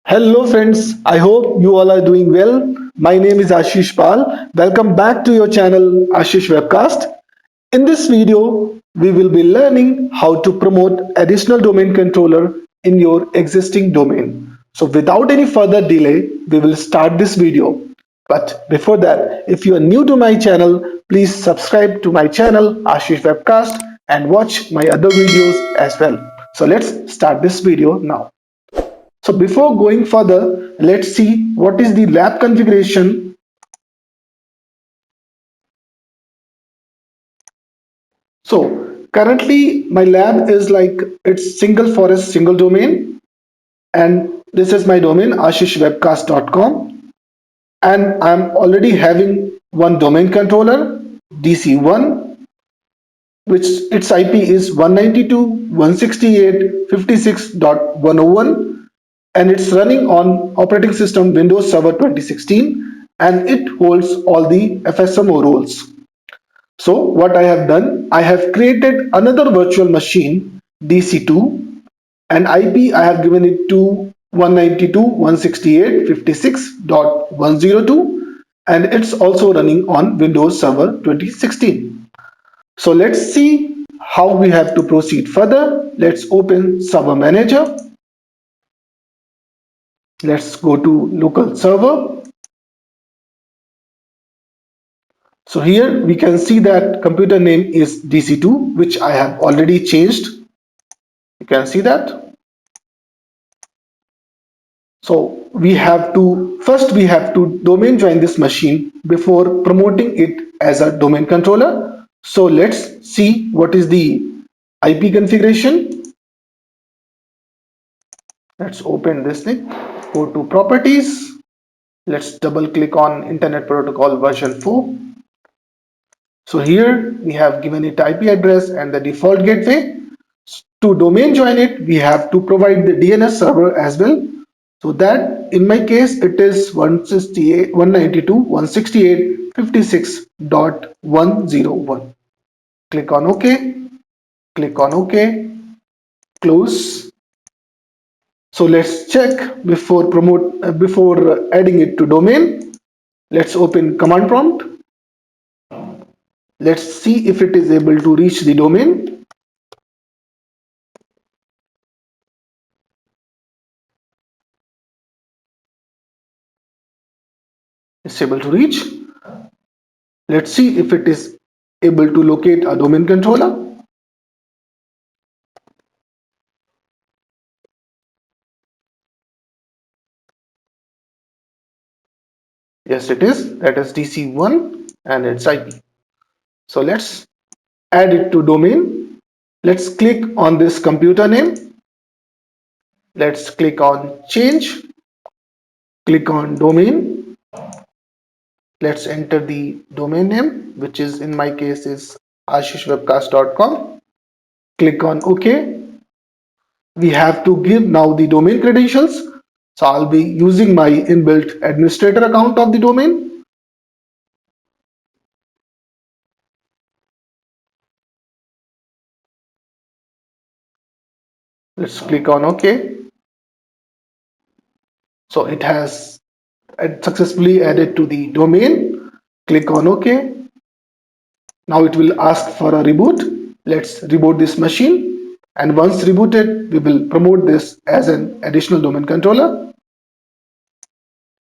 Hello, friends. I hope you all are doing well. My name is Ashish Pal. Welcome back to your channel, Ashish Webcast. In this video, we will be learning how to promote additional domain controller in your existing domain. So, without any further delay, we will start this video. But before that, if you are new to my channel, please subscribe to my channel, Ashish Webcast, and watch my other videos as well. So, let's start this video now. So before going further, let's see what is the lab configuration. So currently my lab is like it's single forest, single domain, and this is my domain ashishwebcast.com, and I'm already having one domain controller DC1, which its IP is 192.168.56.101, and it's running on operating system Windows Server 2016, and it holds all the FSMO roles. So what I have done, I have created another virtual machine DC2, and IP I have given it to 192.168.56.102, and it's also running on Windows Server 2016. So let's see how we have to proceed further. Let's open Server Manager. Let's go to local server. So here we can see that computer name is DC2, which I have already changed. You can see that. So we have to domain join this machine before promoting it as a domain controller. So let's see what is the IP configuration. Let's open this thing. Go to properties. Let's double click on Internet Protocol version 4. So here we have given it IP address and the default gateway. To domain join it, we have to provide the DNS server as well. So that in my case, it is 192.168.56.101. Click on OK, click on OK, close. So let's check before adding it to domain. Let's open command prompt. Let's see if it is able to reach the domain. It's able to reach. Let's see if it is able to locate a domain controller. Yes, it is. That is DC1 and its IP. So let's add it to domain. Let's click on this computer name. Let's click on change. Click on domain. Let's enter the domain name, which is in my case is ashishwebcast.com. Click on OK. We have to give now the domain credentials. So I'll be using my inbuilt administrator account of the domain. Let's click on OK. So it has successfully added to the domain. Click on OK. Now it will ask for a reboot. Let's reboot this machine. And once rebooted, we will promote this as an additional domain controller.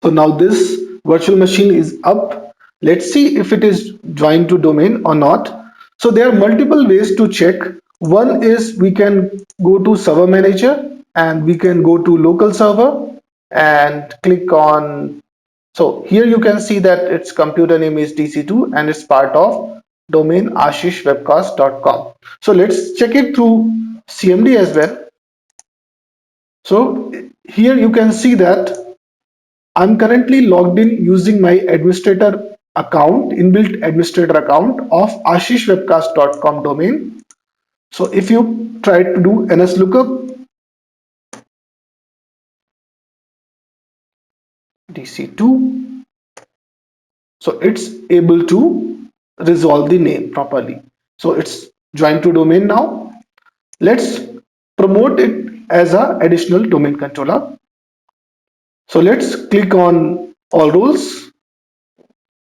So now this virtual machine is up. Let's see if it is joined to domain or not. So there are multiple ways to check. One is we can go to server manager and we can go to local server and click on. So here you can see that its computer name is DC2 and it's part of domain ashishwebcast.com. So let's check it through CMD as well. So here you can see that I'm currently logged in using my administrator account, inbuilt administrator account of ashishwebcast.com domain. So if you try to do ns lookup DC2, so it's able to resolve the name properly. So it's joined to domain now. Let's promote it as a additional domain controller. So let's click on all roles.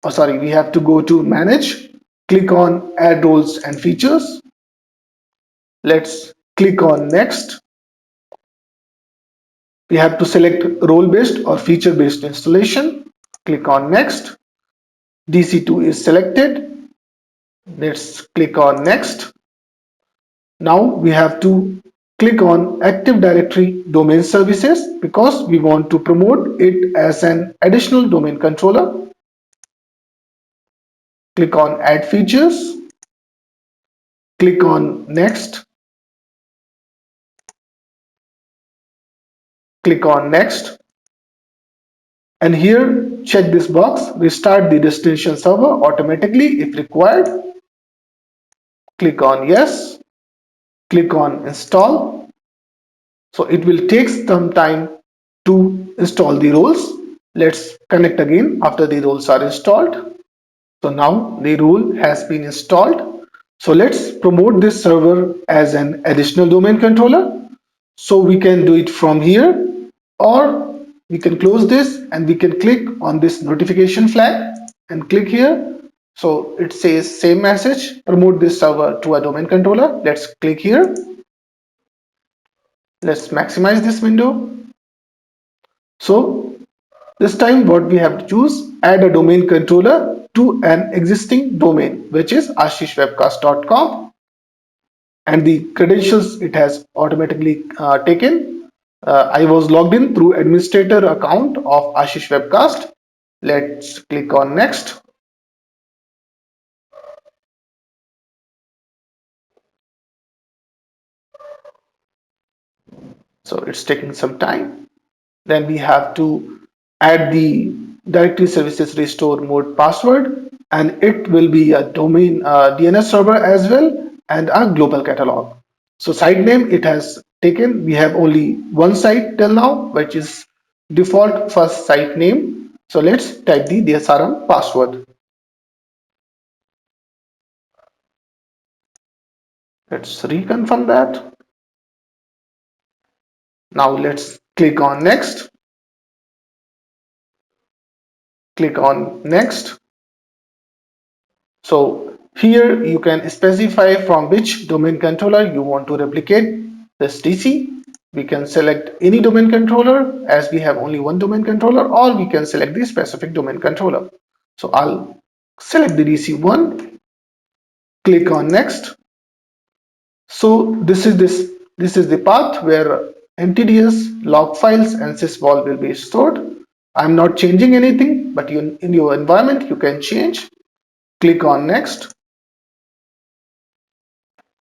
Oh, sorry, we have to go to manage, click on add roles and features. Let's click on next. We have to select role based or feature based installation. Click on next. DC2 is selected. Let's click on next. Now we have to click on Active Directory Domain Services because we want to promote it as an additional domain controller. Click on Add Features. Click on Next. Click on Next. And here check this box, restart the destination server automatically if required. Click on Yes. Click on Install. So it will take some time to install the roles. Let's connect again after the roles are installed. So now the role has been installed. So let's promote this server as an additional domain controller. So we can do it from here, or we can close this and we can click on this notification flag and click here. So it says same message, promote this server to a domain controller. Let's click here. Let's maximize this window. So this time what we have to choose, add a domain controller to an existing domain, which is ashishwebcast.com, and the credentials it has automatically taken. I was logged in through administrator account of Ashish Webcast. Let's click on next. So it's taking some time. Then we have to add the directory services restore mode password, and it will be a domain DNS server as well and a global catalog. So site name it has taken. We have only one site till now, which is default first site name. So let's type the DSRM password. Let's reconfirm that. Now let's click on next. Click on next. So here you can specify from which domain controller you want to replicate this DC. We can select any domain controller as we have only one domain controller, or we can select the specific domain controller. So I'll select the DC1, click on next. So this is the path where MTDS, log files and sysvol will be stored. I'm not changing anything, but in your environment you can change. Click on next.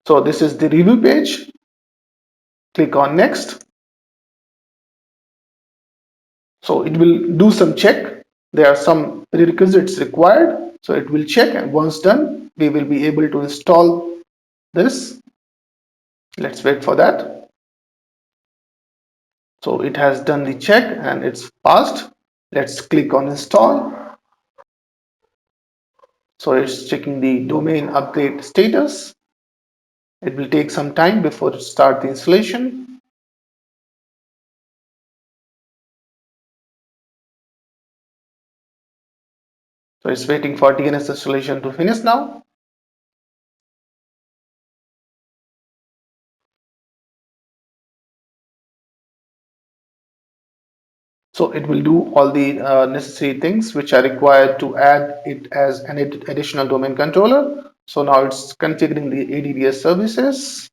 So this is the review page. Click on next. So it will do some check. There are some prerequisites required. So it will check, and once done, we will be able to install this. Let's wait for that. So it has done the check and it's passed. Let's click on install. So it's checking the domain update status. It will take some time before it start the installation. So it's waiting for DNS installation to finish now. So it will do all the necessary things which are required to add it as an additional domain controller. So now it's configuring the ADDS services.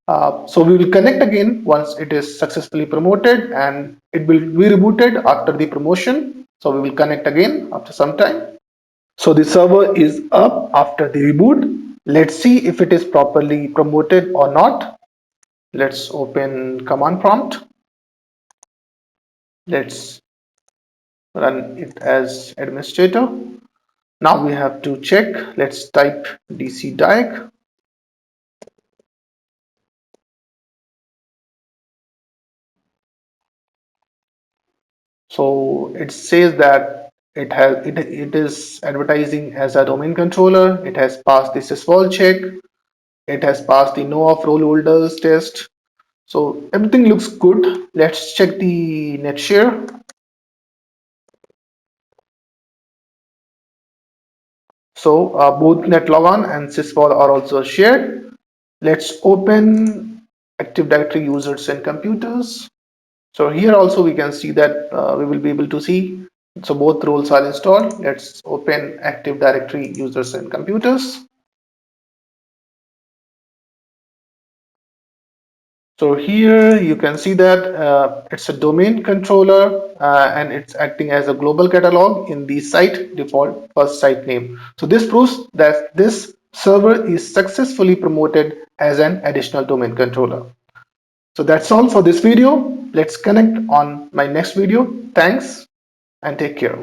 So we will connect again once it is successfully promoted, and it will be rebooted after the promotion. So we will connect again after some time. So the server is up after the reboot. Let's see if it is properly promoted or not. Let's open command prompt. Let's run it as administrator. Now we have to check. Let's type DC diag. So it says that it is advertising as a domain controller. It has passed the sysvol check. It has passed the no of role holders test. So everything looks good. Let's check the net share. So both netlogon and sysvol are also shared. Let's open Active Directory users and computers. So here also we can see that we will be able to see. So both roles are installed. Let's open Active Directory users and computers. So here you can see that it's a domain controller and it's acting as a global catalog in the site default first site name. So this proves that this server is successfully promoted as an additional domain controller. So that's all for this video. Let's connect on my next video. Thanks and take care.